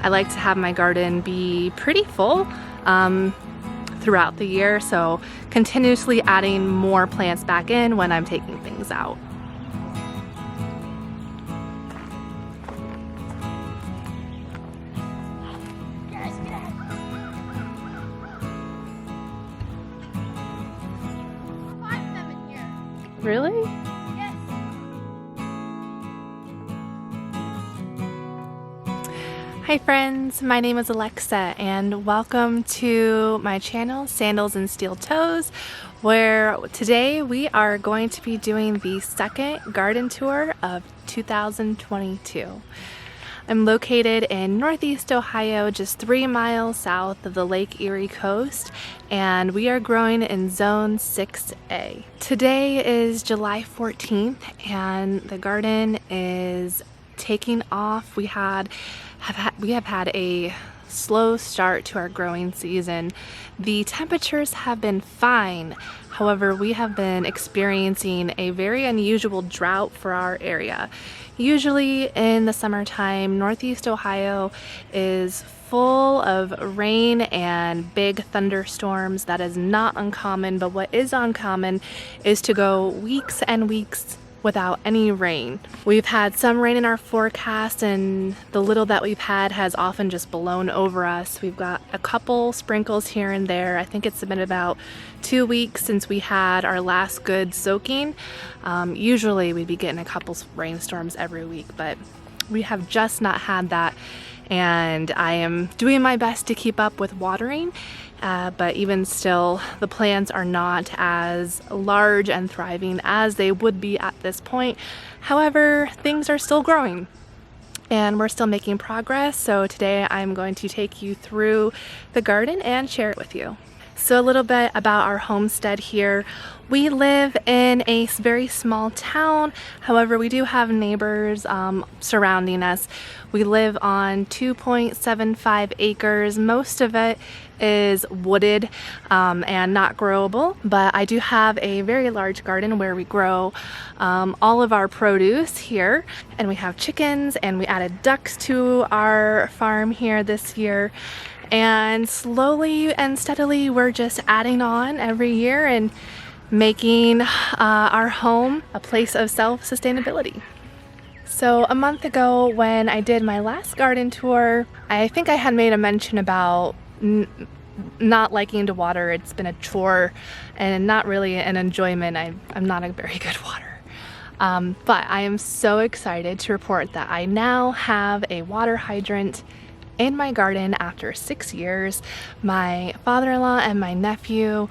I like to have my garden be pretty full throughout the year, so continuously adding more plants back in when I'm taking things out. Really? Yes. Hi friends, my name is Alexa and welcome to my channel, Sandals and Steel Toes, where today we are going to be doing the second garden tour of 2022. I'm located in Northeast Ohio, just 3 miles south of the Lake Erie coast, and we are growing in Zone 6A. Today is July 14th, and the garden is taking off. We have had a slow start to our growing season. The temperatures have been fine. However, we have been experiencing a very unusual drought for our area. Usually in the summertime, Northeast Ohio is full of rain and big thunderstorms. That is not uncommon, but what is uncommon is to go weeks and weeks without any rain. We've had some rain in our forecast, and the little that we've had has often just blown over us. We've got a couple sprinkles here and there. I think it's been about 2 weeks since we had our last good soaking. Usually we'd be getting a couple rainstorms every week, but we have just not had that, and I am doing my best to keep up with watering. But even still, the plants are not as large and thriving as they would be at this point. However, things are still growing and we're still making progress. So today I'm going to take you through the garden and share it with you. So a little bit about our homestead here. We live in a very small town. However, we do have neighbors surrounding us. We live on 2.75 acres. Most of it is wooded and not growable, but I do have a very large garden where we grow all of our produce here, and we have chickens, and we added ducks to our farm here this year. And slowly and steadily we're just adding on every year and making our home a place of self-sustainability. So a month ago when I did my last garden tour, I think I had made a mention about not liking to water. It's been a chore and not really an enjoyment. I'm not a very good waterer. But I am so excited to report that I now have a water hydrant in my garden after 6 years. My father-in-law and my nephew,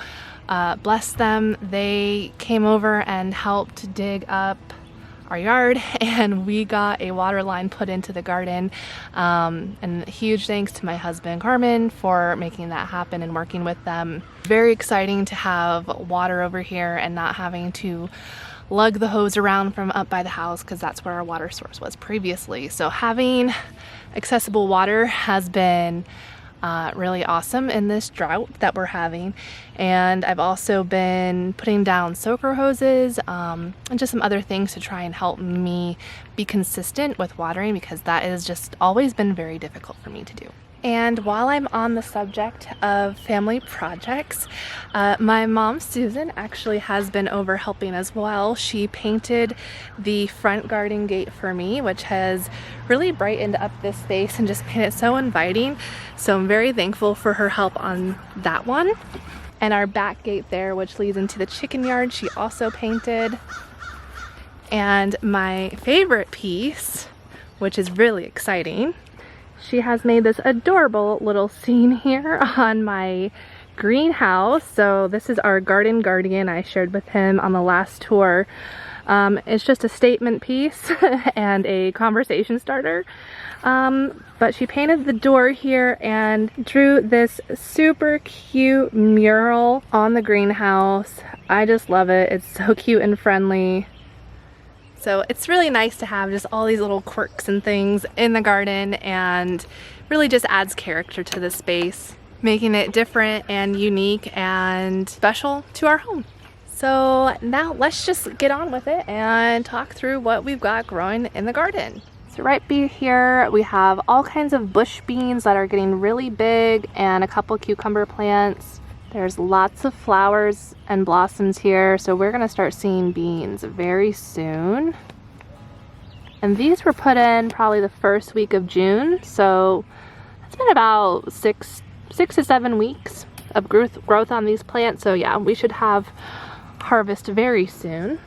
bless them, they came over and helped dig up our yard, and we got a water line put into the garden. And huge thanks to my husband Carmen for making that happen and working with them. Very exciting to have water over here and not having to lug the hose around from up by the house, because that's where our water source was previously. So having accessible water has been really awesome in this drought that we're having. And I've also been putting down soaker hoses and just some other things to try and help me be consistent with watering, because that has just always been very difficult for me to do. And while I'm on the subject of family projects, my mom Susan actually has been over helping as well. She painted the front garden gate for me, which has really brightened up this space and just made it so inviting. So I'm very thankful for her help on that one. And our back gate there, which leads into the chicken yard, she also painted. And my favorite piece, which is really exciting, she has made this adorable little scene here on my greenhouse. So this is our garden guardian I shared with him on the last tour. It's just a statement piece and a conversation starter. But she painted the door here and drew this super cute mural on the greenhouse. I just love it. It's so cute and friendly. So it's really nice to have just all these little quirks and things in the garden, and really just adds character to the space, making it different and unique and special to our home. So now let's just get on with it and talk through what we've got growing in the garden. So So right here we have all kinds of bush beans that are getting really big and a couple cucumber plants. There's lots of flowers and blossoms here, so we're gonna start seeing beans very soon. And these were put in probably the first week of June, so it's been about six to 7 weeks of growth on these plants. So yeah, we should have harvest very soon.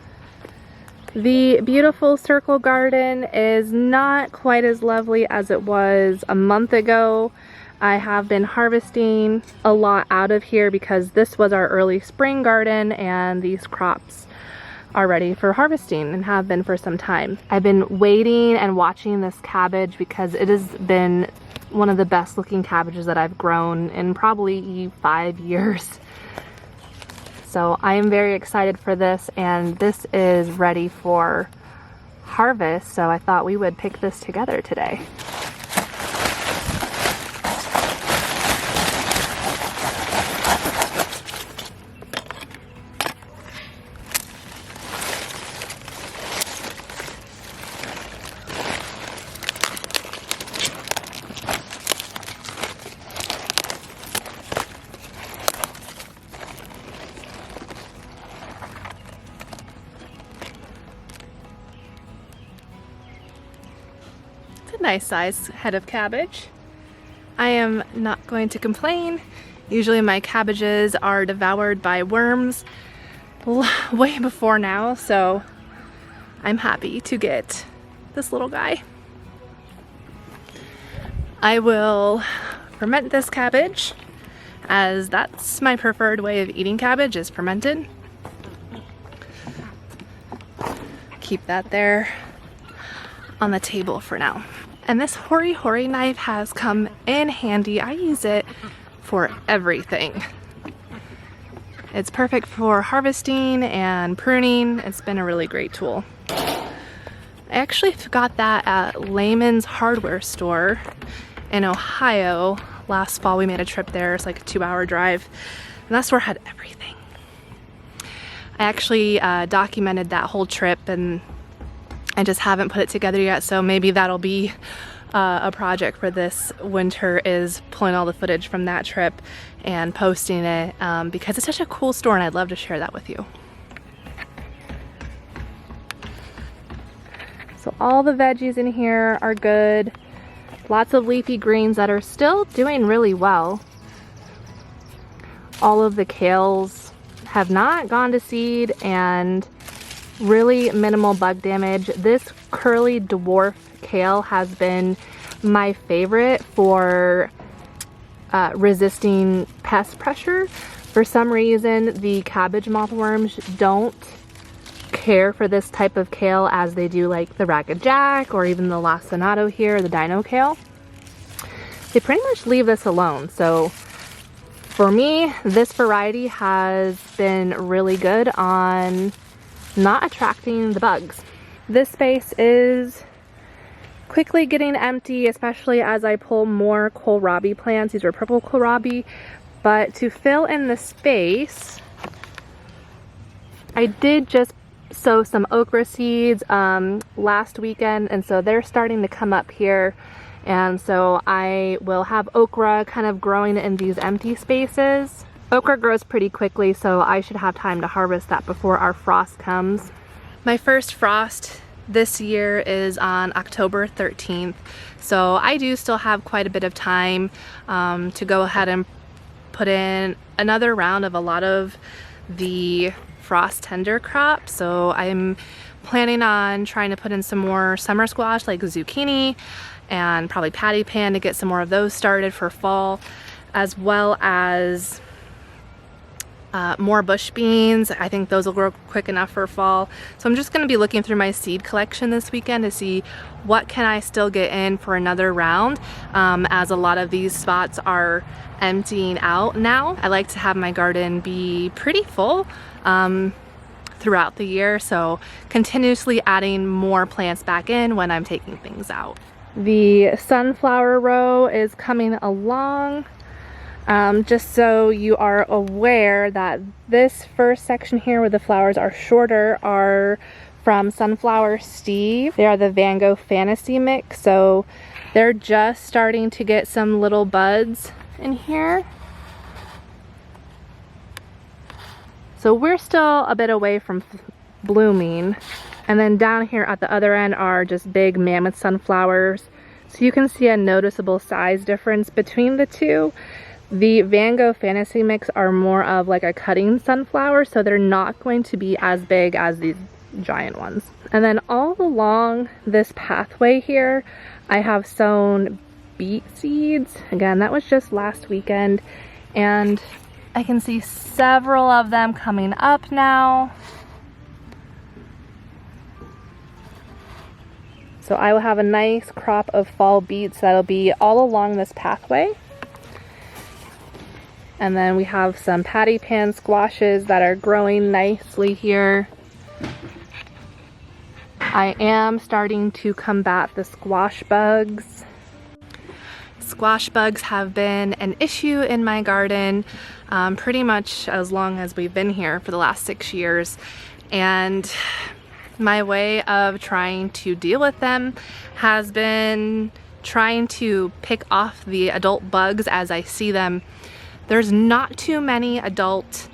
The beautiful circle garden is not quite as lovely as it was a month ago. I have been harvesting a lot out of here because this was our early spring garden and these crops are ready for harvesting and have been for some time. I've been waiting and watching this cabbage because it has been one of the best looking cabbages that I've grown in probably 5 years. So I am very excited for this, and this is ready for harvest, so I thought we would pick this together today. Nice size head of cabbage. I am not going to complain. Usually my cabbages are devoured by worms way before now, so I'm happy to get this little guy. I will ferment this cabbage, as that's my preferred way of eating cabbage, is fermented. Keep that there on the table for now. And this hori knife has come in handy. I use it for everything. It's perfect for harvesting and pruning. It's been a really great tool. I actually got that at Lehman's hardware store in Ohio last fall. We made a trip there. It's like a 2-hour drive, and that store had everything. I actually documented that whole trip, and I just haven't put it together yet, so maybe that'll be a project for this winter, is pulling all the footage from that trip and posting it, because it's such a cool store and I'd love to share that with you. So all the veggies in here are good. Lots of leafy greens that are still doing really well. All of the kales have not gone to seed and really minimal bug damage. This curly dwarf kale has been my favorite for resisting pest pressure. For some reason, the cabbage mothworms don't care for this type of kale as they do like the ragged jack or even the lacinato here, the dino kale. They pretty much leave this alone. So for me, this variety has been really good on not attracting the bugs. This space is quickly getting empty, especially as I pull more kohlrabi plants. These are purple kohlrabi, but to fill in the space, I did just sow some okra seeds last weekend, and so they're starting to come up here, and so I will have okra kind of growing in these empty spaces. Okra grows pretty quickly, so I should have time to harvest that before our frost comes. My first frost this year is on October 13th, so I do still have quite a bit of time to go ahead and put in another round of a lot of the frost tender crops. So I'm planning on trying to put in some more summer squash like zucchini and probably patty pan to get some more of those started for fall, as well as more bush beans. I think those will grow quick enough for fall. So I'm just going to be looking through my seed collection this weekend to see what can I still get in for another round, as a lot of these spots are emptying out now. I like to have my garden be pretty full throughout the year, so continuously adding more plants back in when I'm taking things out. The sunflower row is coming along. Just so you are aware that this first section here where the flowers are shorter are from Sunflower Steve. They are the Van Gogh Fantasy Mix, so they're just starting to get some little buds in here. So we're still a bit away from blooming. And then down here at the other end are just big mammoth sunflowers. So you can see a noticeable size difference between the two. The Van Gogh Fantasy Mix are more of like a cutting sunflower, so they're not going to be as big as these giant ones. And then all along this pathway here, I have sown beet seeds. Again, that was just last weekend, and I can see several of them coming up now. So I will have a nice crop of fall beets that'll be all along this pathway. And then we have some patty pan squashes that are growing nicely here. I am starting to combat the squash bugs. Squash bugs have been an issue in my garden pretty much as long as we've been here for the last 6 years. And my way of trying to deal with them has been trying to pick off the adult bugs as I see them. There's not too many adult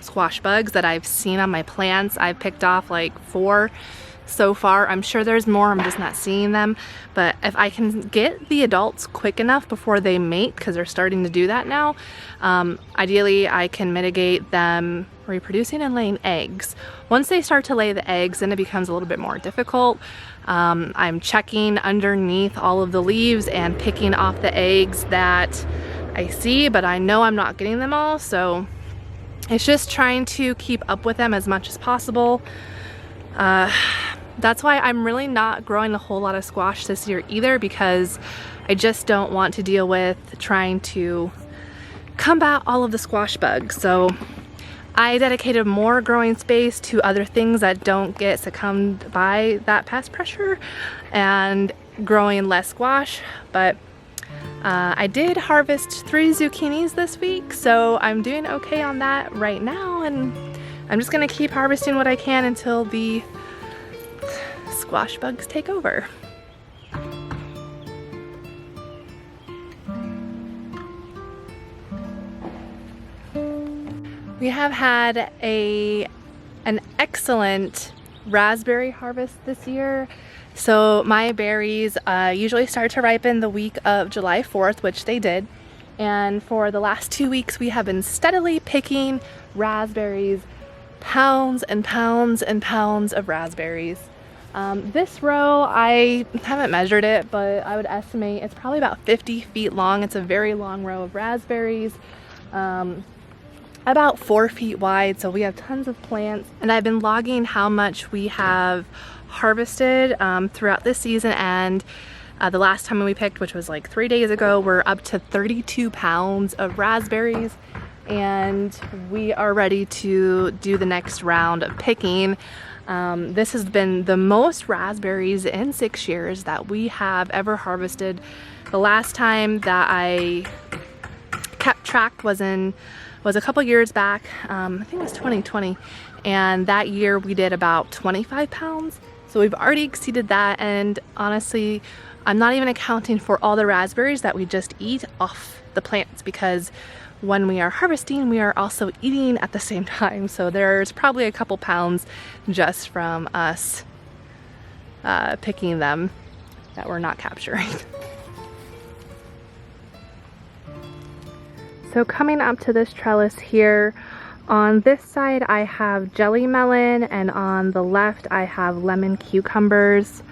squash bugs that I've seen on my plants. I've picked off like 4 so far. I'm sure there's more, I'm just not seeing them. But if I can get the adults quick enough before they mate, because they're starting to do that now, ideally I can mitigate them reproducing and laying eggs. Once they start to lay the eggs, then it becomes a little bit more difficult. I'm checking underneath all of the leaves and picking off the eggs that I see, but I know I'm not getting them all, so it's just trying to keep up with them as much as possible. That's why I'm really not growing a whole lot of squash this year either, because I just don't want to deal with trying to combat all of the squash bugs. So I dedicated more growing space to other things that don't get succumbed by that pest pressure and growing less squash. But I did harvest 3 zucchinis this week, so I'm doing okay on that right now, and I'm just gonna keep harvesting what I can until the squash bugs take over. We have had an excellent raspberry harvest this year. So my berries usually start to ripen the week of July 4th, which they did. And for the last 2 weeks, we have been steadily picking raspberries, pounds and pounds and pounds of raspberries. This row, I haven't measured it, but I would estimate it's probably about 50 feet long. It's a very long row of raspberries. About 4 feet wide, so we have tons of plants. And I've been logging how much we have harvested throughout this season, and the last time we picked, which was like 3 days ago, we're up to 32 pounds of raspberries, and we are ready to do the next round of picking. This has been the most raspberries in 6 years that we have ever harvested. The last time that I kept track was a couple years back. I think it was 2020, and that year we did about 25 pounds. So we've already exceeded that, and honestly, I'm not even accounting for all the raspberries that we just eat off the plants, because when we are harvesting, we are also eating at the same time. So there's probably a couple pounds just from us picking them that we're not capturing. So coming up to this trellis here, on this side I have jelly melon, and on the left I have lemon cucumbers.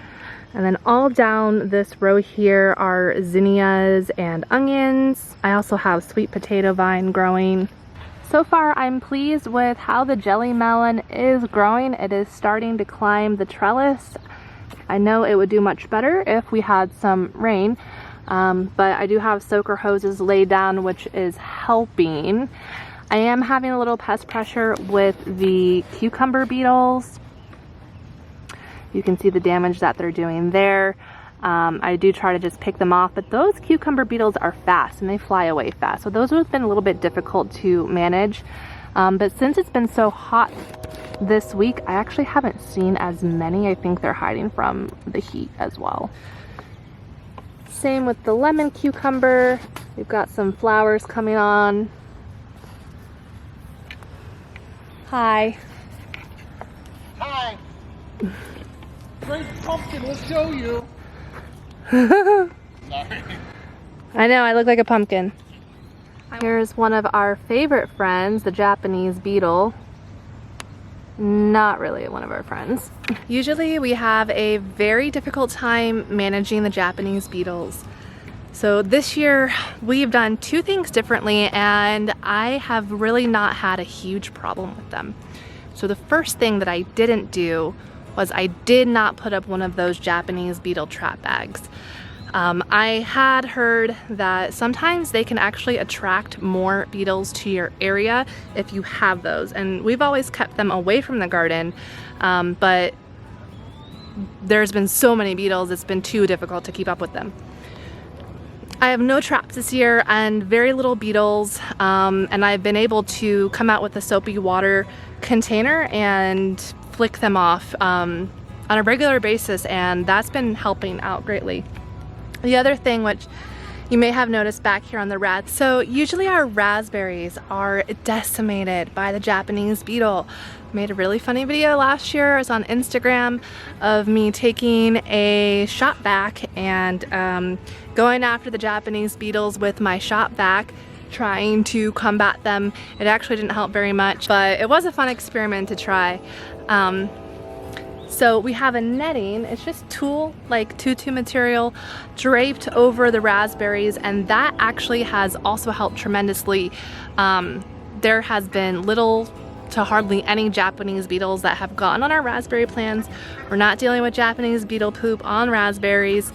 And then all down this row here are zinnias and onions. I also have sweet potato vine growing. So far I'm pleased with how the jelly melon is growing. It is starting to climb the trellis. I know it would do much better if we had some rain. But I do have soaker hoses laid down, which is helping. I am having a little pest pressure with the cucumber beetles. You can see the damage that they're doing there. I do try to just pick them off, but those cucumber beetles are fast and they fly away fast. So those have been a little bit difficult to manage. But since it's been so hot this week, I actually haven't seen as many. I think they're hiding from the heat as well. Same with the lemon cucumber. We've got some flowers coming on. Hi. Hi. Great pumpkin, we'll show you. Sorry. I know, I look like a pumpkin. Here's one of our favorite friends, the Japanese beetle. Not really one of our friends. Usually we have a very difficult time managing the Japanese beetles. So this year we've done two things differently, and I have really not had a huge problem with them. So the first thing that I didn't do was I did not put up one of those Japanese beetle trap bags. I had heard that sometimes they can actually attract more beetles to your area if you have those, and we've always kept them away from the garden, but there's been so many beetles, it's been too difficult to keep up with them. I have no traps this year and very little beetles, and I've been able to come out with a soapy water container and flick them off on a regular basis, and that's been helping out greatly. The other thing, which you may have noticed back here on the so usually our raspberries are decimated by the Japanese beetle. I made a really funny video last year, it was on Instagram, of me taking a shop vac and going after the Japanese beetles with my shop vac, trying to combat them. It actually didn't help very much, but it was a fun experiment to try. So we have a netting, it's just tulle, like tutu material, draped over the raspberries, and that actually has also helped tremendously. There has been little to hardly any Japanese beetles that have gotten on our raspberry plants. We're not dealing with Japanese beetle poop on raspberries,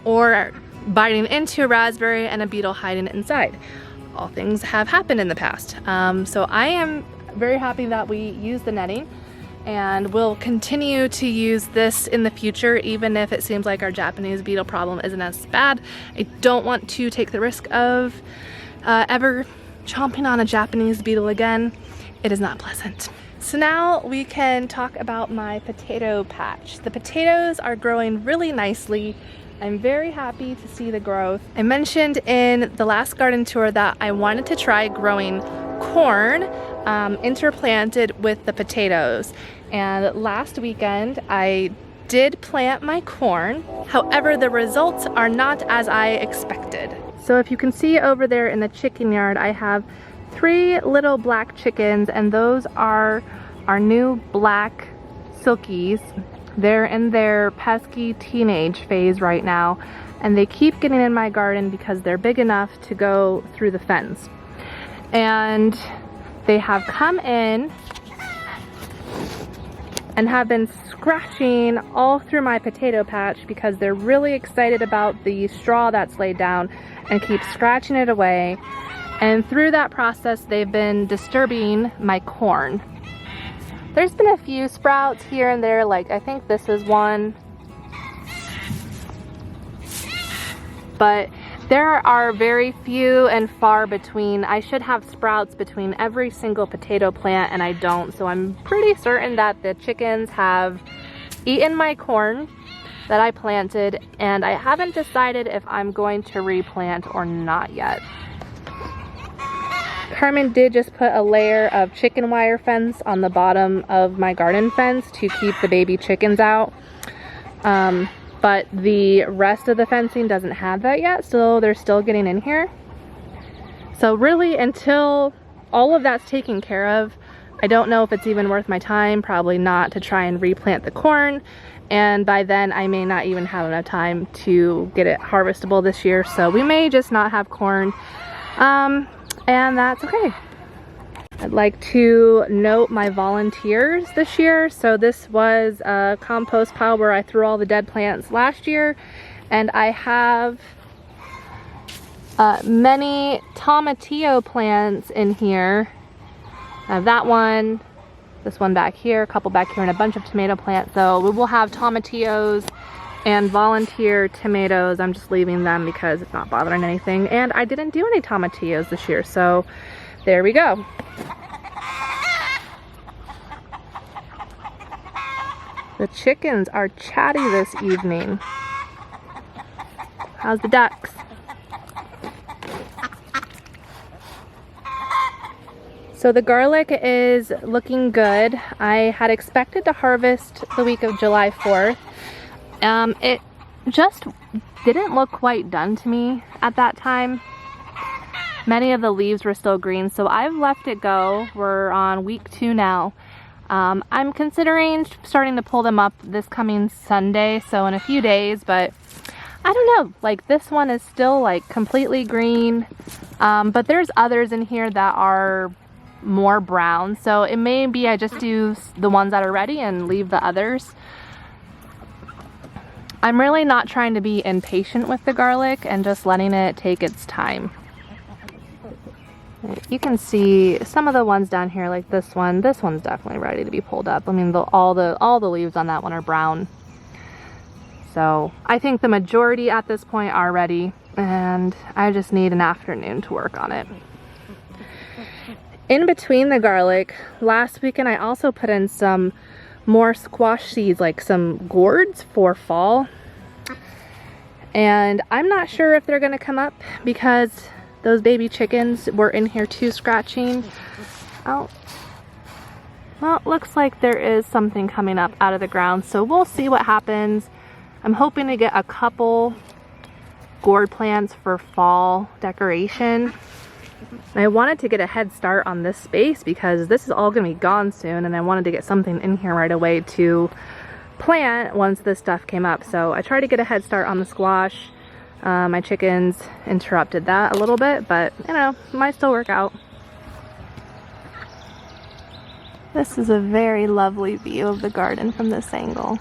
or biting into a raspberry and a beetle hiding inside. All things have happened in the past. So I am very happy that we used the netting, and we'll continue to use this in the future, even if it seems like our Japanese beetle problem isn't as bad. I don't want to take the risk of ever chomping on a Japanese beetle again. It is not pleasant. So now we can talk about my potato patch. The potatoes are growing really nicely. I'm very happy to see the growth. I mentioned in the last garden tour that I wanted to try growing corn interplanted with the potatoes, and last weekend I did plant my corn. However, the results are not as I expected. So if you can see over there in the chicken yard, I have 3 little black chickens, and those are our new black silkies. They're in their pesky teenage phase right now, and they keep getting in my garden because they're big enough to go through the fence. And they have come in and have been scratching all through my potato patch because they're really excited about the straw that's laid down and keep scratching it away. And through that process, they've been disturbing my corn. There's been a few sprouts here and there, like I think this is one. But there are very few and far between. I should have sprouts between every single potato plant, and I don't. So I'm pretty certain that the chickens have eaten my corn that I planted, and I haven't decided if I'm going to replant or not yet. Carmen did just put a layer of chicken wire fence on the bottom of my garden fence to keep the baby chickens out. But the rest of the fencing doesn't have that yet, so they're still getting in here. So really, until all of that's taken care of, I don't know if it's even worth my time, probably not, to try and replant the corn. And by then I may not even have enough time to get it harvestable this year, so we may just not have corn, and that's okay. I'd like to note my volunteers this year. So this was a compost pile where I threw all the dead plants last year, and I have many tomatillo plants in here. I have that one, this one back here, a couple back here, and a bunch of tomato plants. So we will have tomatillos and volunteer tomatoes. I'm just leaving them because it's not bothering anything. And I didn't do any tomatillos this year, so there we go. The chickens are chatty this evening. How's the ducks? So the garlic is looking good. I had expected to harvest the week of July 4th. It just didn't look quite done to me at that time. Many of the leaves were still green, so I've left it go. We're on week 2 now. I'm considering starting to pull them up this coming Sunday, so in a few days, but I don't know, like this one is still like completely green, but there's others in here that are more brown, so it may be I just do the ones that are ready and leave the others. I'm really not trying to be impatient with the garlic and just letting it take its time. You can see some of the ones down here, like this one's definitely ready to be pulled up. I mean, all the leaves on that one are brown. So I think the majority at this point are ready, and I just need an afternoon to work on it. In between the garlic, last weekend I also put in some more squash seeds, like some gourds for fall. And I'm not sure if they're gonna come up because those baby chickens were in here too scratching. Oh, well, it looks like there is something coming up out of the ground, so we'll see what happens. I'm hoping to get a couple gourd plants for fall decoration. I wanted to get a head start on this space because this is all gonna be gone soon, and I wanted to get something in here right away to plant once this stuff came up. So I tried to get a head start on the squash. My chickens interrupted that a little bit, but you know, might still work out. This is a very lovely view of the garden from this angle.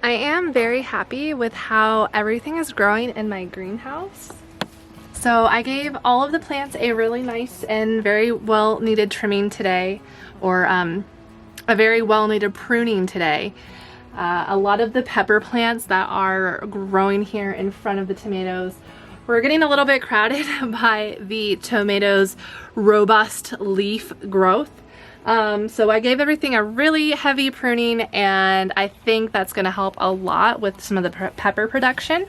I am very happy with how everything is growing in my greenhouse. So I gave all of the plants a really nice and very well needed trimming today, or a very well needed pruning today. A lot of the pepper plants that are growing here in front of the tomatoes were getting a little bit crowded by the tomatoes' robust leaf growth. So I gave everything a really heavy pruning, and I think that's going to help a lot with some of the pepper production.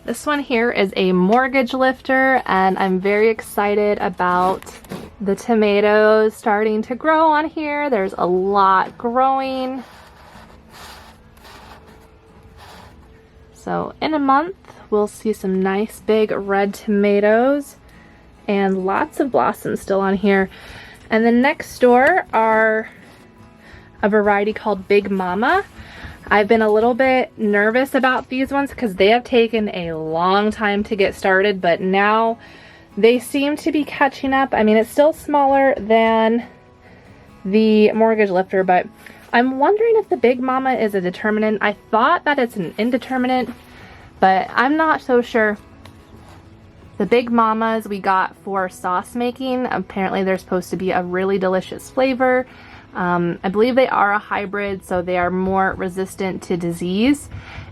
This one here is a mortgage lifter, and I'm very excited about the tomatoes starting to grow on here. There's a lot growing. So in a month, we'll see some nice big red tomatoes and lots of blossoms still on here. And then next door are a variety called Big Mama. I've been a little bit nervous about these ones because they have taken a long time to get started, but now they seem to be catching up. I mean, it's still smaller than the mortgage lifter, but I'm wondering if the Big Mama is a determinant. I thought that it's an indeterminate, but I'm not so sure. The Big Mamas we got for sauce making. Apparently they're supposed to be a really delicious flavor. I believe they are a hybrid, so they are more resistant to disease.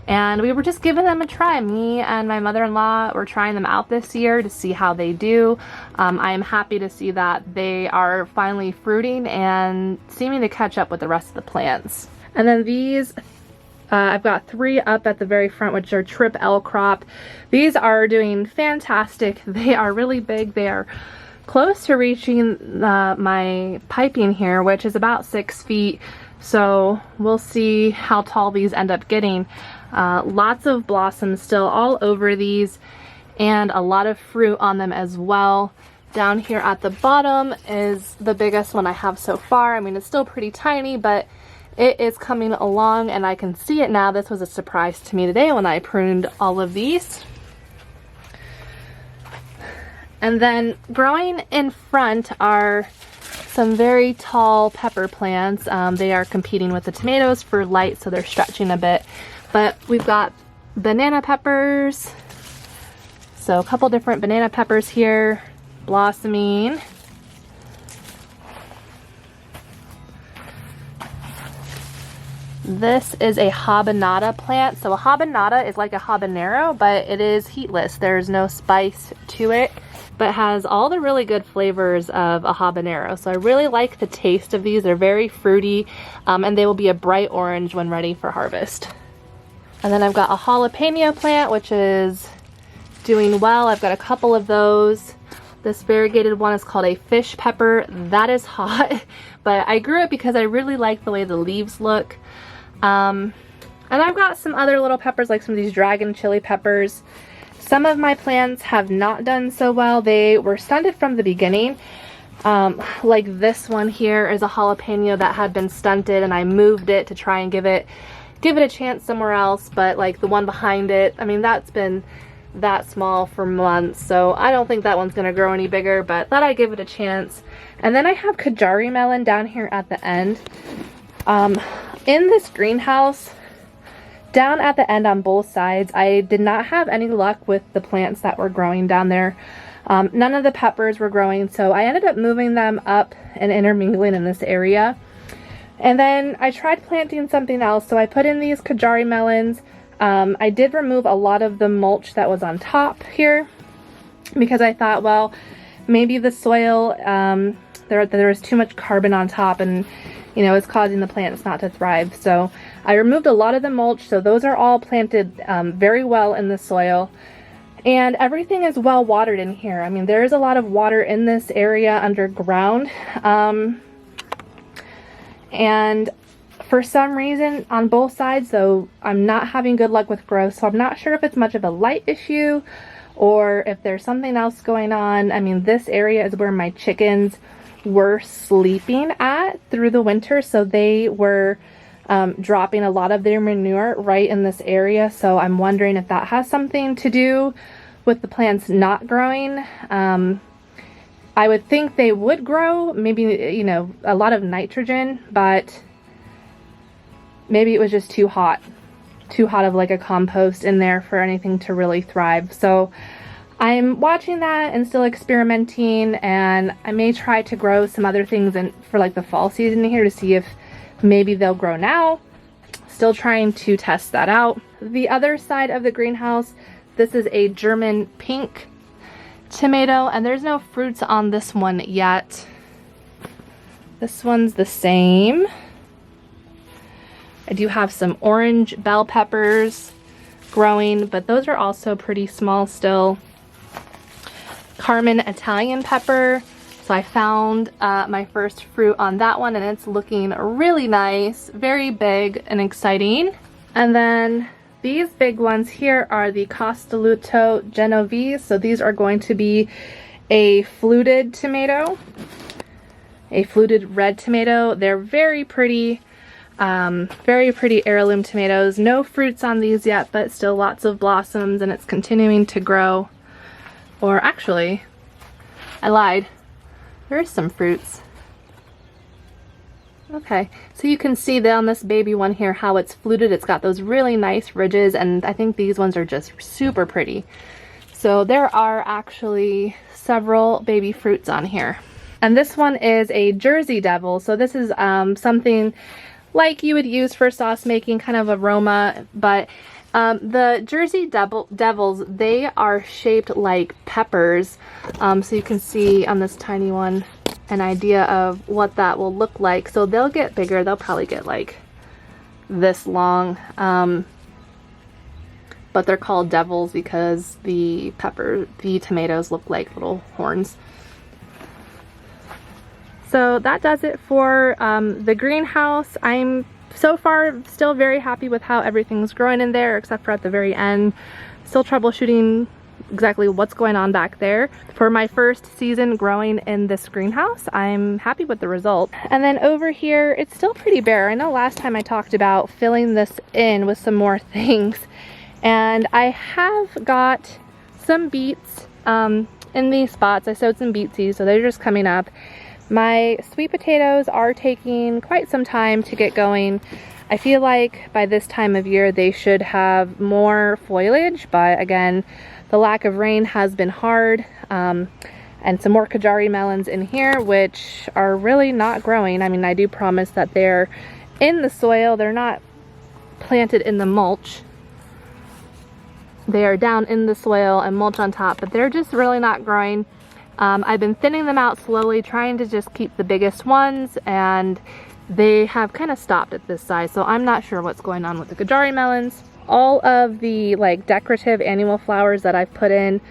And we were just giving them a try. Me and my mother-in-law were trying them out this year to see how they do. I am happy to see that they are finally fruiting and seeming to catch up with the rest of the plants. And then these, I've got 3 up at the very front, which are Trip L crop. These are doing fantastic. They are really big. They are close to reaching my piping here, which is about 6 feet. So we'll see how tall these end up getting. Lots of blossoms still all over these, and a lot of fruit on them as well. Down here at the bottom is the biggest one I have so far. I mean, it's still pretty tiny, but it is coming along and I can see it now. This was a surprise to me today when I pruned all of these. And then growing in front are some very tall pepper plants. They are competing with the tomatoes for light, so they're stretching a bit. But we've got banana peppers. So a couple different banana peppers here blossoming. This is a habanada plant. So a habanada is like a habanero, but it is heatless. There's no spice to it, but has all the really good flavors of a habanero. So I really like the taste of these. They're very fruity, and they will be a bright orange when ready for harvest. And then I've got a jalapeno plant, which is doing well. I've got a couple of those. This variegated one is called a fish pepper. That is hot, but I grew it because I really like the way the leaves look. And I've got some other little peppers, like some of these dragon chili peppers. Some of my plants have not done so well. They were stunted from the beginning. Like this one here is a jalapeno that had been stunted, and I moved it to try and give it a chance somewhere else. But like the one behind it, I mean, that's been that small for months, so I don't think that one's gonna grow any bigger, but thought I'd give it a chance. And then I have Kajari melon down here at the end. In this greenhouse, down at the end on both sides, I did not have any luck with the plants that were growing down there. None of the peppers were growing, so I ended up moving them up and intermingling in this area. And then I tried planting something else, so I put in these Kajari melons. I did remove a lot of the mulch that was on top here because I thought, well, maybe the soil, there was too much carbon on top, and you know, it's causing the plants not to thrive. So I removed a lot of the mulch, so those are all planted very well in the soil. And everything is well watered in here. I mean, there is a lot of water in this area underground. And for some reason on both sides, though, I'm not having good luck with growth, so I'm not sure if it's much of a light issue or if there's something else going on. I mean, this area is where my chickens were sleeping at through the winter, so they were dropping a lot of their manure right in this area. So I'm wondering if that has something to do with the plants not growing. I would think they would grow, maybe, you know, a lot of nitrogen, but maybe it was just too hot of like a compost in there for anything to really thrive. So I'm watching that and still experimenting, and I may try to grow some other things in for like the fall season here to see if maybe they'll grow now. Still trying to test that out. The other side of the greenhouse, this is a German pink tomato, and there's no fruits on this one yet. This one's the same. I do have some orange bell peppers growing, but those are also pretty small still. Carmen Italian pepper. So I found my first fruit on that one, and it's looking really nice, very big and exciting. And then these big ones here are the Castelluto Genovese. So these are going to be a fluted tomato, a fluted red tomato. They're very pretty heirloom tomatoes. No fruits on these yet, but still lots of blossoms, and it's continuing to grow. Or actually, I lied. There is some fruits. Okay, so you can see that on this baby one here how it's fluted. It's got those really nice ridges, and I think these ones are just super pretty. So there are actually several baby fruits on here. And this one is a Jersey Devil. So this is something like you would use for sauce making, kind of aroma, but the Jersey Devils, they are shaped like peppers. So you can see on this tiny one an idea of what that will look like. So they'll get bigger. They'll probably get like this long. But they're called devils because the tomatoes look like little horns. So that does it for the greenhouse. I'm so far still very happy with how everything's growing in there, except for at the very end. Still troubleshooting exactly what's going on back there. For my first season growing in this greenhouse, I'm happy with the result. And then over here, it's still pretty bare. I know last time I talked about filling this in with some more things, and I have got some beets in these spots. I sowed some beet seeds, so they're just coming up. My sweet potatoes are taking quite some time to get going. I feel like by this time of year they should have more foliage, but again, the lack of rain has been hard. And some more Kajari melons in here, which are really not growing. I mean, I do promise that they're in the soil. They're not planted in the mulch. They are down in the soil and mulch on top, but they're just really not growing. I've been thinning them out slowly, trying to just keep the biggest ones, and they have kind of stopped at this size, so I'm not sure what's going on with the Gajari melons. All of the like decorative annual flowers that I've put in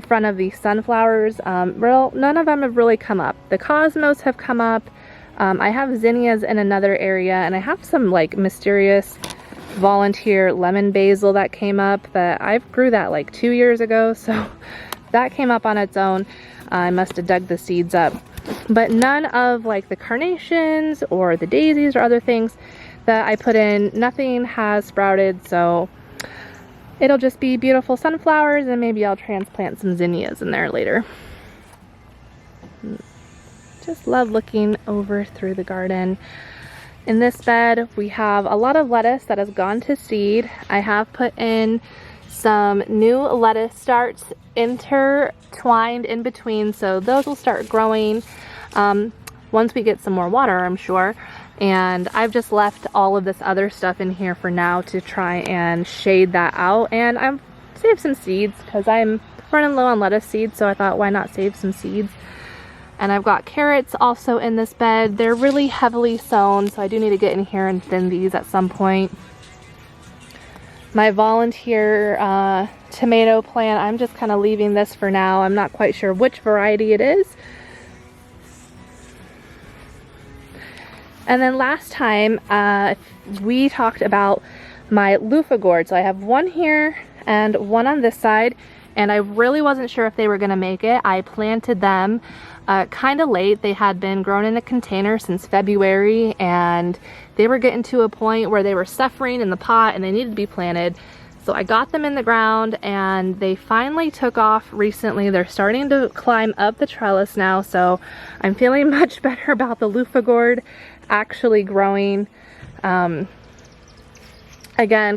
front of the sunflowers, none of them have really come up. The cosmos have come up. I have zinnias in another area, and I have some like mysterious volunteer lemon basil that came up that I've grew that like 2 years ago, so that came up on its own. I must have dug the seeds up. But none of like the carnations or the daisies or other things that I put in, nothing has sprouted, so it'll just be beautiful sunflowers, and maybe I'll transplant some zinnias in there later. Just love looking over through the garden. In this bed, we have a lot of lettuce that has gone to seed. I have put in some new lettuce starts intertwined in between, so those will start growing once we get some more water, I'm sure. And I've just left all of this other stuff in here for now to try and shade that out. And I've saved some seeds because I'm running low on lettuce seeds, so I thought, why not save some seeds? And I've got carrots also in this bed. They're really heavily sown, so I do need to get in here and thin these at some point. My volunteer tomato plant, I'm just kind of leaving this for now. I'm not quite sure which variety it is. And then last time we talked about my loofah gourd. So I have one here and one on this side, and I really wasn't sure if they were gonna make it. I planted them kind of late. They had been grown in a container since February, and they were getting to a point where they were suffering in the pot and they needed to be planted. So I got them in the ground, and they finally took off recently. They're starting to climb up the trellis now, so I'm feeling much better about the loofah gourd actually growing. Again,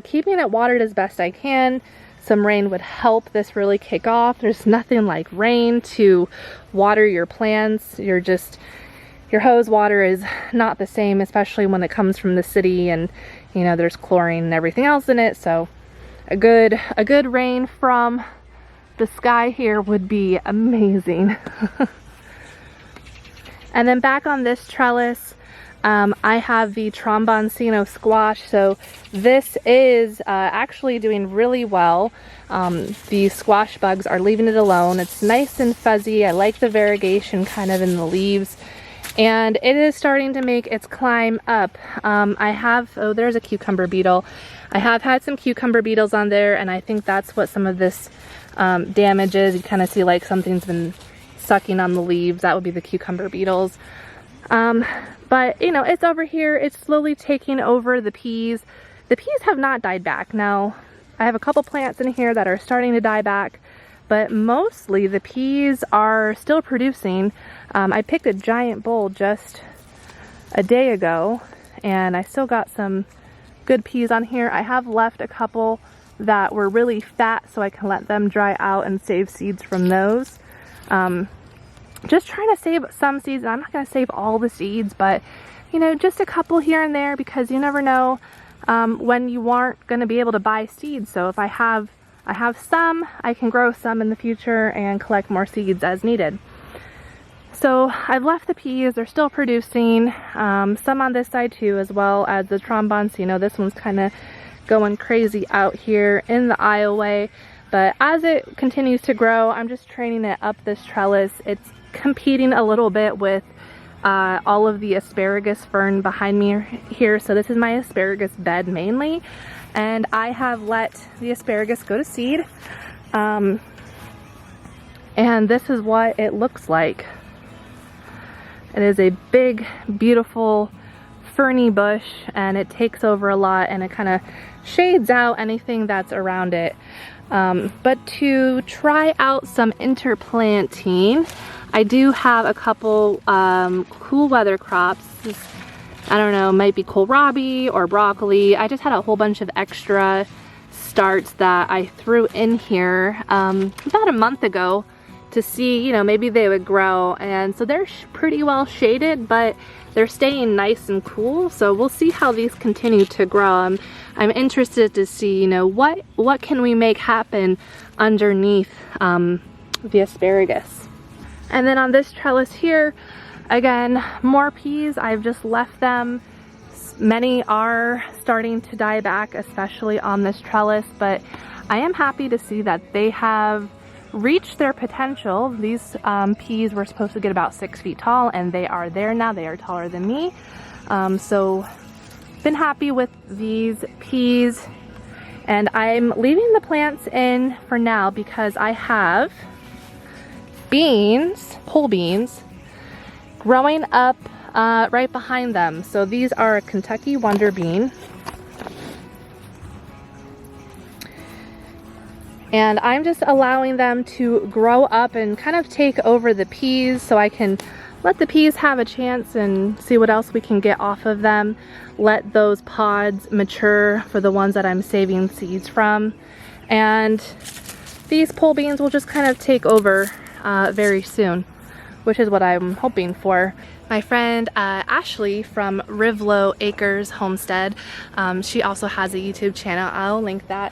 keeping it watered as best I can. Some rain would help this really kick off. There's nothing like rain to water your plants. Your hose water is not the same, especially when it comes from the city, and you know, there's chlorine and everything else in it. So a good rain from the sky here would be amazing. And then back on this trellis, I have the tromboncino squash. So this is actually doing really well. The squash bugs are leaving it alone. It's nice and fuzzy. I like the variegation kind of in the leaves. And it is starting to make its climb up. Oh, there's a cucumber beetle. I have had some cucumber beetles on there, and I think that's what some of this damage is. You kind of see like something's been sucking on the leaves. That would be the cucumber beetles. But you know, it's over here. It's slowly taking over the peas. The peas have not died back. Now, I have a couple plants in here that are starting to die back, but mostly the peas are still producing. I picked a giant bowl just a day ago, and I still got some good peas on here. I have left a couple that were really fat, so I can let them dry out and save seeds from those. Just trying to save some seeds. I'm not going to save all the seeds, but you know, just a couple here and there, because you never know when you aren't going to be able to buy seeds. So if I have some, I can grow some in the future and collect more seeds as needed. So I've left the peas. They're still producing, some on this side too, as well as the tromboncino. This one's kind of going crazy out here in the aisleway. But as it continues to grow, I'm just training it up this trellis. It's competing a little bit with all of the asparagus fern behind me here. So this is my asparagus bed mainly, and I have let the asparagus go to seed. And this is what it looks like. It is a big, beautiful ferny bush, and it takes over a lot, and it kind of shades out anything that's around it. But to try out some interplanting, I do have a couple cool weather crops. I don't know, might be kohlrabi or broccoli. I just had a whole bunch of extra starts that I threw in here about a month ago to see, you know, maybe they would grow. And so they're pretty well shaded, but they're staying nice and cool. So we'll see how these continue to grow. I'm interested to see, you know, what can we make happen underneath the asparagus. And then on this trellis here, again, more peas. I've just left them. Many are starting to die back, especially on this trellis, but I am happy to see that they have reached their potential. These peas were supposed to get about 6 feet tall, and they are there now. They are taller than me. So been happy with these peas, and I'm leaving the plants in for now because I have beans, whole beans, growing up right behind them. So these are a Kentucky Wonder Bean. And I'm just allowing them to grow up and kind of take over the peas so I can let the peas have a chance and see what else we can get off of them. Let those pods mature for the ones that I'm saving seeds from. And these pole beans will just kind of take over very soon, which is what I'm hoping for. My friend Ashley from Rivlow Acres Homestead, she also has a YouTube channel. I'll link that.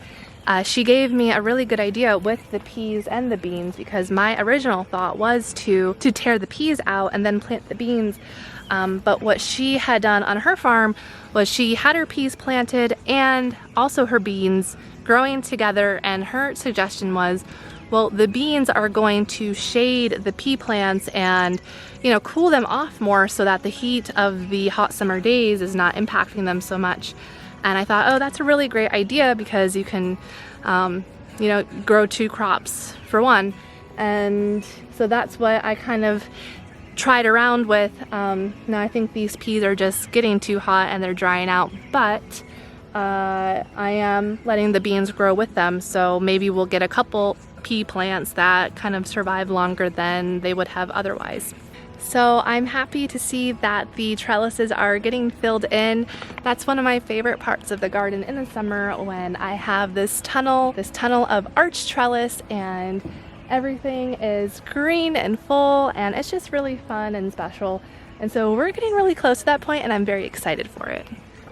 She gave me a really good idea with the peas and the beans, because my original thought was to tear the peas out and then plant the beans. But what she had done on her farm was she had her peas planted and also her beans growing together, and her suggestion was, well, the beans are going to shade the pea plants and, you know, cool them off more so that the heat of the hot summer days is not impacting them so much. And I thought, oh, that's a really great idea, because you can, you know, grow 2 crops for one. And so that's what I kind of tried around with. Now I think these peas are just getting too hot and they're drying out, but I am letting the beans grow with them. So maybe we'll get a couple pea plants that kind of survive longer than they would have otherwise. So I'm happy to see that the trellises are getting filled in. That's one of my favorite parts of the garden in the summer, when I have this tunnel of arch trellis and everything is green and full, and it's just really fun and special. And so we're getting really close to that point, and I'm very excited for it.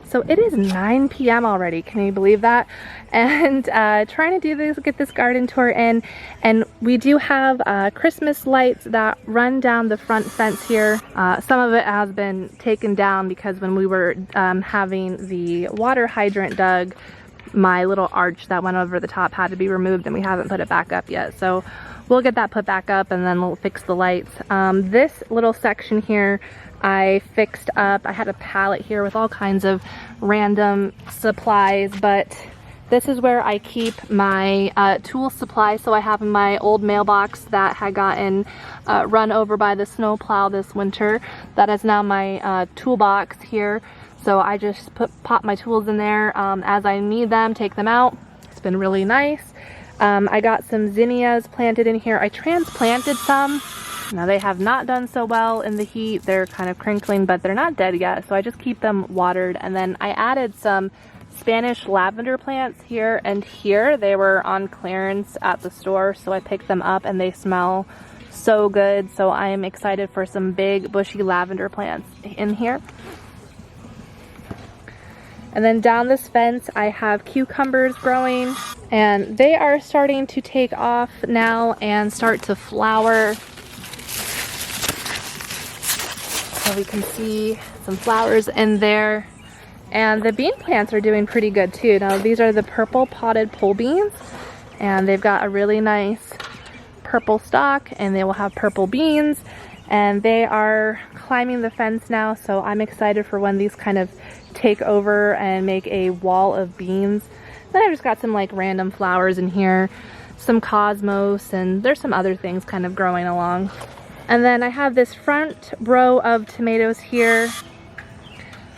So it is 9 p.m. already, can you believe that? And trying to get this garden tour in, and we do have Christmas lights that run down the front fence here. Some of it has been taken down because when we were having the water hydrant dug, my little arch that went over the top had to be removed, and we haven't put it back up yet. So we'll get that put back up, and then we'll fix the lights. This little section here I fixed up. I had a pallet here with all kinds of random supplies, but this is where I keep my tool supply. So I have my old mailbox that had gotten run over by the snow plow this winter. That is now my toolbox here. So I just pop my tools in there as I need them, take them out. It's been really nice. I got some zinnias planted in here. I transplanted some. Now they have not done so well in the heat. They're kind of crinkling, but they're not dead yet. So I just keep them watered. And then I added some Spanish lavender plants here and here. They were on clearance at the store, so I picked them up, and they smell so good. So I am excited for some big bushy lavender plants in here. And then down this fence, I have cucumbers growing, and they are starting to take off now and start to flower. So we can see some flowers in there. And the bean plants are doing pretty good too. Now these are the purple potted pole beans, and they've got a really nice purple stalk, and they will have purple beans, and they are climbing the fence now. So I'm excited for when these kind of take over and make a wall of beans. Then I've just got some like random flowers in here, some cosmos, and there's some other things kind of growing along. And then I have this front row of tomatoes here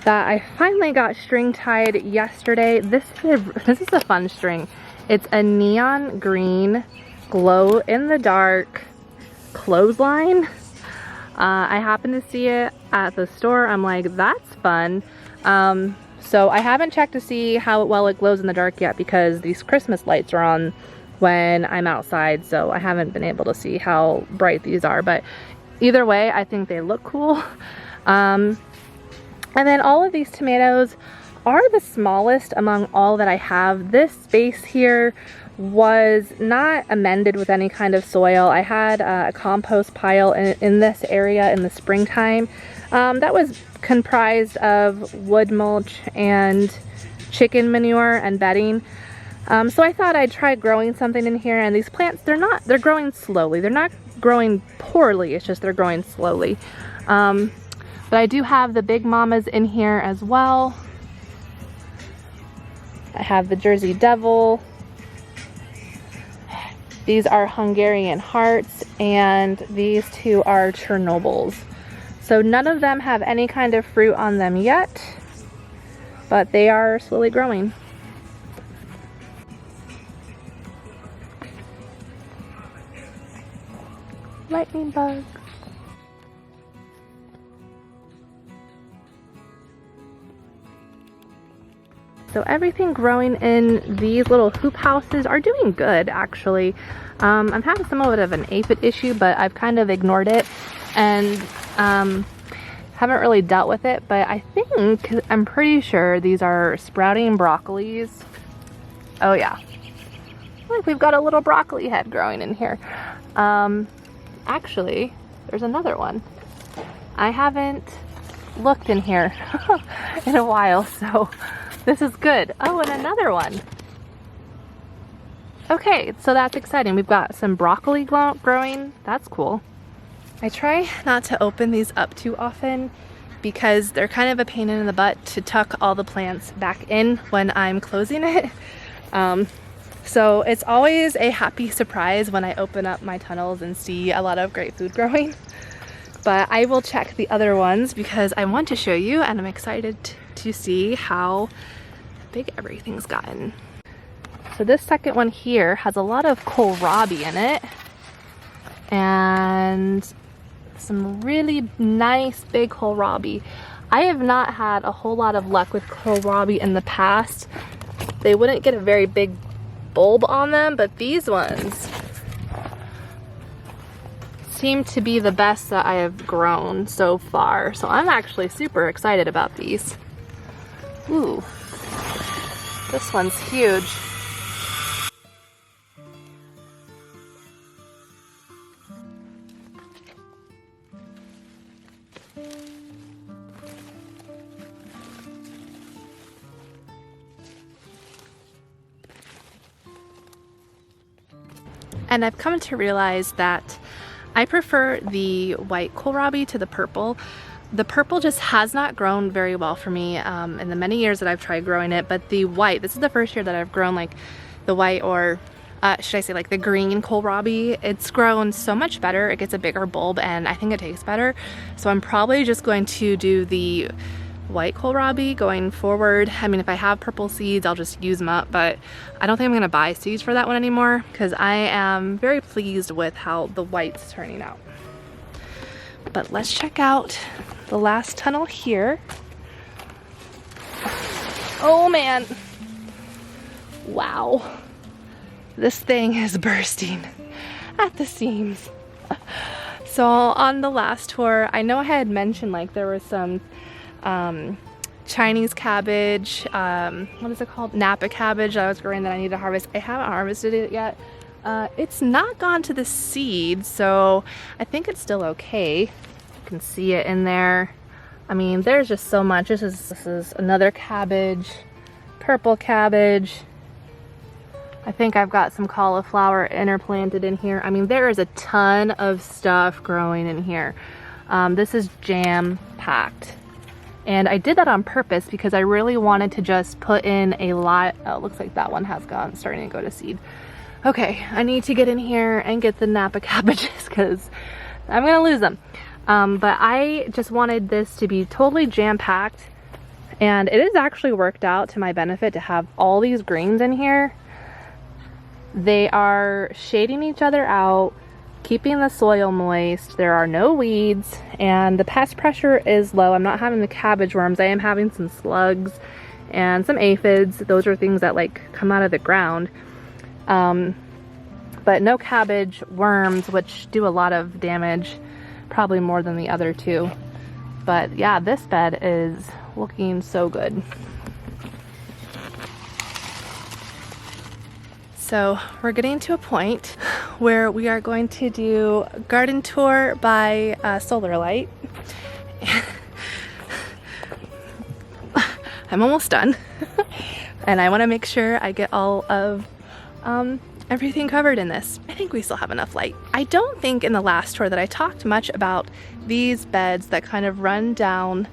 that I finally got string tied yesterday. This is a fun string. It's a neon green glow in the dark clothesline. I happened to see it at the store. I'm like, that's fun. So I haven't checked to see how well it glows in the dark yet, because these Christmas lights are on when I'm outside, so I haven't been able to see how bright these are. But either way, I think they look cool. And then all of these tomatoes are the smallest among all that I have. This space here was not amended with any kind of soil. I had a compost pile in this area in the springtime that was comprised of wood mulch and chicken manure and bedding. So I thought I'd try growing something in here, and these plants, they're growing slowly. They're not growing poorly, it's just they're growing slowly. But I do have the big mamas in here as well. I have the Jersey Devil. These are Hungarian Hearts, and these two are Chernobyls. So none of them have any kind of fruit on them yet, but they are slowly growing. Lightning bugs. So everything growing in these little hoop houses are doing good, actually. I'm having somewhat of an aphid issue, but I've kind of ignored it and haven't really dealt with it. But I think, I'm pretty sure these are sprouting broccolis. Oh yeah, look, we've got a little broccoli head growing in here. Actually, there's another one. I haven't looked in here in a while, so this is good. Oh, and another one. Okay, so that's exciting. We've got some broccoli growing. That's cool. I try not to open these up too often because they're kind of a pain in the butt to tuck all the plants back in when I'm closing it. So it's always a happy surprise when I open up my tunnels and see a lot of great food growing. But I will check the other ones because I want to show you, and I'm excited to see how big everything's gotten. So this second one here has a lot of kohlrabi in it and some really nice big kohlrabi. I have not had a whole lot of luck with kohlrabi in the past. They wouldn't get a very big bulb on them, but these ones seem to be the best that I have grown so far. So I'm actually super excited about these. Ooh, this one's huge. And I've come to realize that I prefer the white kohlrabi to the purple. The purple just has not grown very well for me in the many years that I've tried growing it, but the white, this is the first year that I've grown like the white, or should I say like the green kohlrabi. It's grown so much better. It gets a bigger bulb and I think it tastes better. So I'm probably just going to do the white kohlrabi going forward. I mean, if I have purple seeds, I'll just use them up, but I don't think I'm gonna buy seeds for that one anymore because I am very pleased with how the white's turning out. But let's check out the last tunnel here. Oh man, wow, this thing is bursting at the seams. So on the last tour, I know I had mentioned like there was some Chinese cabbage, what is it called? Napa cabbage that I was growing that I need to harvest. I haven't harvested it yet. It's not gone to the seed, so I think it's still okay. You can see it in there. I mean, there's just so much. This is another cabbage, purple cabbage. I think I've got some cauliflower interplanted in here. I mean, there is a ton of stuff growing in here. This is jam-packed. And I did that on purpose because I really wanted to just put in a lot. Oh, it looks like that one has starting to go to seed. Okay, I need to get in here and get the Napa cabbages because I'm gonna lose them. But I just wanted this to be totally jam-packed, and it has actually worked out to my benefit to have all these greens in here. They are shading each other out, keeping the soil moist. There are no weeds, and the pest pressure is low. I'm not having the cabbage worms. I am having some slugs and some aphids. Those are things that like come out of the ground. But no cabbage worms, which do a lot of damage, probably more than the other two. But yeah, this bed is looking so good. So we're getting to a point where we are going to do garden tour by solar light. I'm almost done. And I want to make sure I get all of everything covered in this. I think we still have enough light. I don't think in the last tour that I talked much about these beds that kind of run down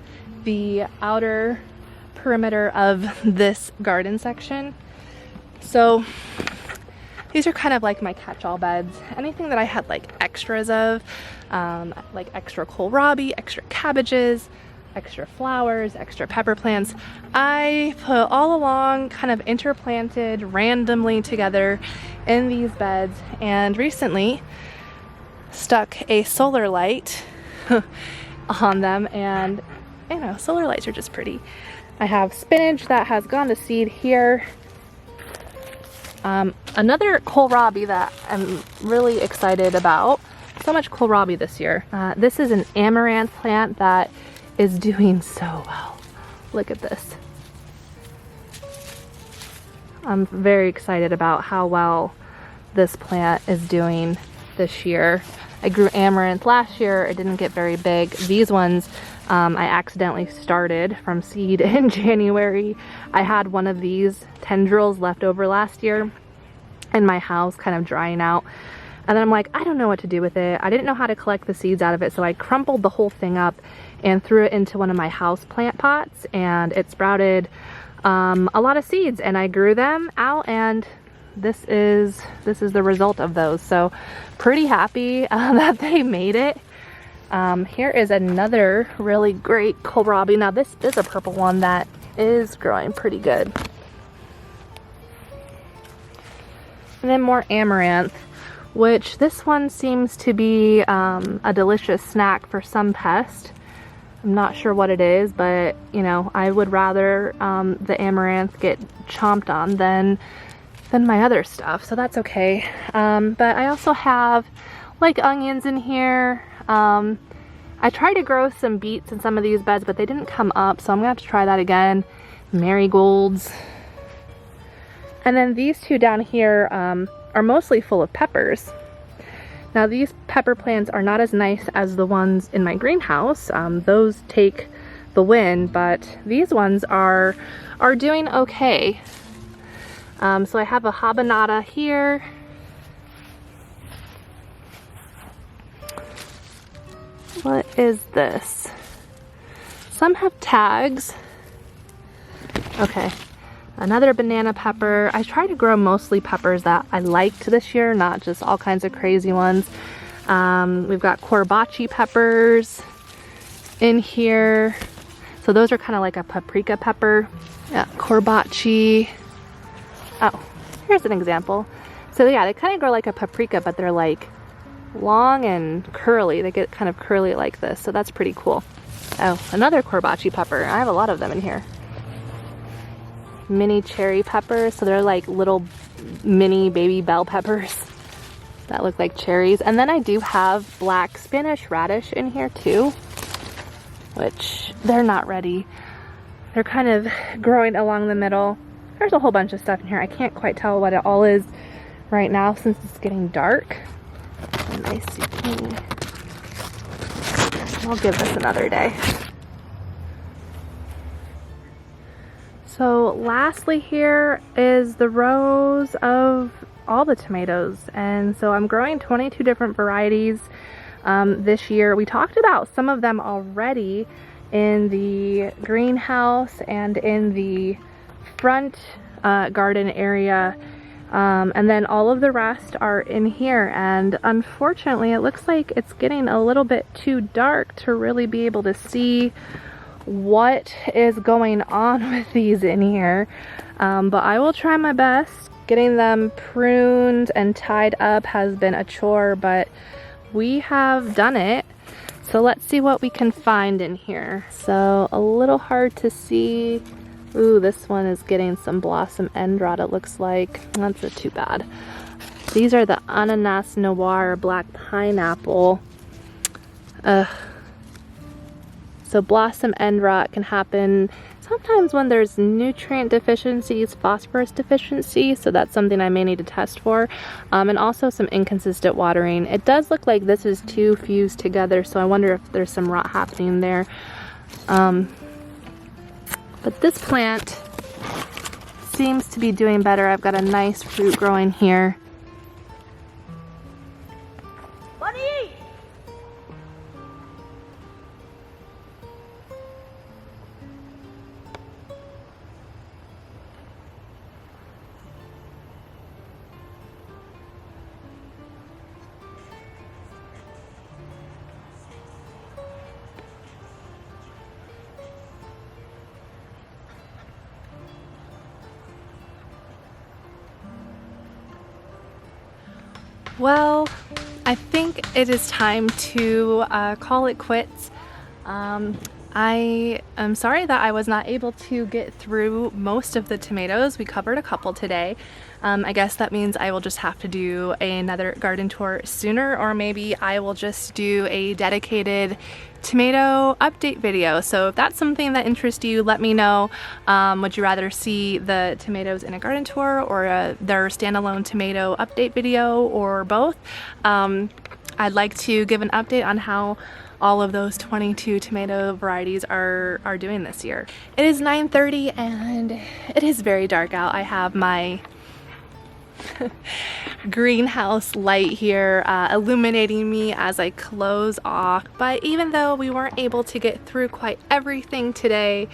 the outer perimeter of this garden section. So these are kind of like my catch-all beds. Anything that I had like extras of, like extra kohlrabi, extra cabbages, extra flowers, extra pepper plants, I put all along, kind of interplanted randomly together in these beds, and recently stuck a solar light on them, and you know, solar lights are just pretty. I have spinach that has gone to seed here. Another kohlrabi that I'm really excited about. So much kohlrabi this year. This is an amaranth plant that is doing so well. Look at this. I'm very excited about how well this plant is doing this year. I grew amaranth last year. It didn't get very big. These ones I accidentally started from seed in January. I had one of these tendrils left over last year in my house, kind of drying out. And then I'm like, I don't know what to do with it. I didn't know how to collect the seeds out of it, so I crumpled the whole thing up and threw it into one of my house plant pots, and it sprouted a lot of seeds, and I grew them out, and this is the result of those. So pretty happy that they made it. Here is another really great kohlrabi. Now this is a purple one that is growing pretty good. And then more amaranth, which this one seems to be a delicious snack for some pest. I'm not sure what it is, but you know, I would rather the amaranth get chomped on than my other stuff, so that's okay. But I also have like onions in here. I tried to grow some beets in some of these beds, but they didn't come up, so I'm gonna have to try that again. Marigolds. And then these two down here are mostly full of peppers. Now these pepper plants are not as nice as the ones in my greenhouse. Those take the wind, but these ones are doing okay. So I have a habanada here. What is this? Some have tags. Okay. Another banana pepper. I try to grow mostly peppers that I liked this year, not just all kinds of crazy ones. We've got korbachi peppers in here. So those are kind of like a paprika pepper. Yeah, korbachi. Oh, here's an example. So yeah, they kind of grow like a paprika, but they're like long and curly. They get kind of curly like this, so that's pretty cool. Oh, another korbachi pepper. I have a lot of them in here. Mini cherry peppers, so they're like little mini baby bell peppers that look like cherries. And then I do have black Spanish radish in here too, which they're not ready. They're kind of growing along the middle. There's a whole bunch of stuff in here. I can't quite tell what it all is right now since it's getting dark. And nice zucchini. I'll give this another day. So lastly here is the rows of all the tomatoes, and so I'm growing 22 different varieties this year. We talked about some of them already in the greenhouse and in the front garden area, and then all of the rest are in here, and unfortunately it looks like it's getting a little bit too dark to really be able to see what is going on with these in here, but I will try my best. Getting them pruned and tied up has been a chore, but we have done it. So let's see what we can find in here. So a little hard to see. Ooh, this one is getting some blossom end rot, it looks like. That's too bad. These are the ananas noir black pineapple. So blossom end rot can happen sometimes when there's nutrient deficiencies, phosphorus deficiency, so that's something I may need to test for, and also some inconsistent watering. It does look like this is too fused together, so I wonder if there's some rot happening there. But this plant seems to be doing better. I've got a nice fruit growing here. Well, I think it is time to call it quits. I am sorry that I was not able to get through most of the tomatoes. We covered a couple today. I guess that means I will just have to do another garden tour sooner, or maybe I will just do a dedicated tomato update video. So if that's something that interests you, let me know. Would you rather see the tomatoes in a garden tour or their standalone tomato update video, or both? I'd like to give an update on how all of those 22 tomato varieties are doing this year. It is 9:30 and it is very dark out. I have my greenhouse light here illuminating me as I close off. But even though we weren't able to get through quite everything today,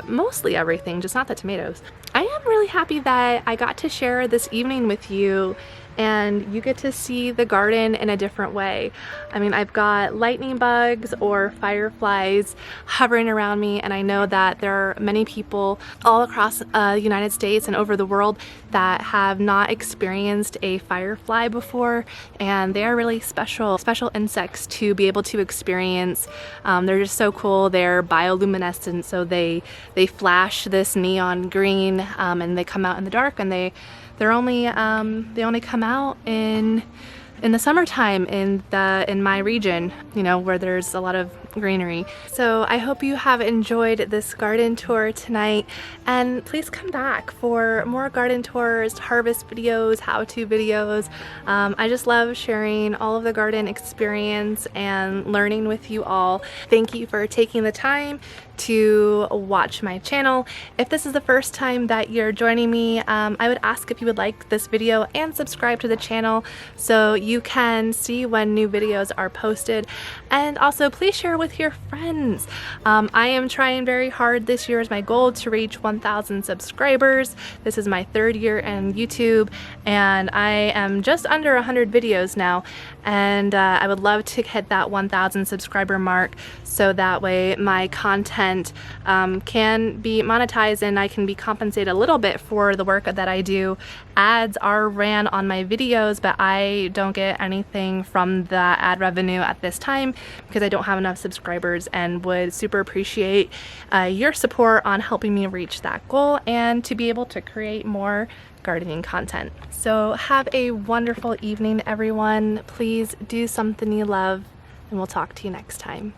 mostly everything, just not the tomatoes, I am really happy that I got to share this evening with you and you get to see the garden in a different way. I mean, I've got lightning bugs or fireflies hovering around me, and I know that there are many people all across the United States and over the world that have not experienced a firefly before, and they are really special insects to be able to experience. They're just so cool. They're bioluminescent, so they flash this neon green, and they come out in the dark, and they only come out in the summertime in my region, you know, where there's a lot of greenery. So I hope you have enjoyed this garden tour tonight, and please come back for more garden tours, harvest videos, how-to videos. I just love sharing all of the garden experience and learning with you all. Thank you for taking the time to watch my channel. If this is the first time that you're joining me, I would ask if you would like this video and subscribe to the channel so you can see when new videos are posted. And also please share with your friends. I am trying very hard. This year is my goal to reach 1,000 subscribers. This is my 3rd year in YouTube, and I am just under 100 videos now, and I would love to hit that 1,000 subscriber mark so that way my content can be monetized and I can be compensated a little bit for the work that I do. Ads are ran on my videos, but I don't get anything from the ad revenue at this time because I don't have enough subscribers, and would super appreciate your support on helping me reach that goal and to be able to create more gardening content. So have a wonderful evening, everyone. Please do something you love, and we'll talk to you next time.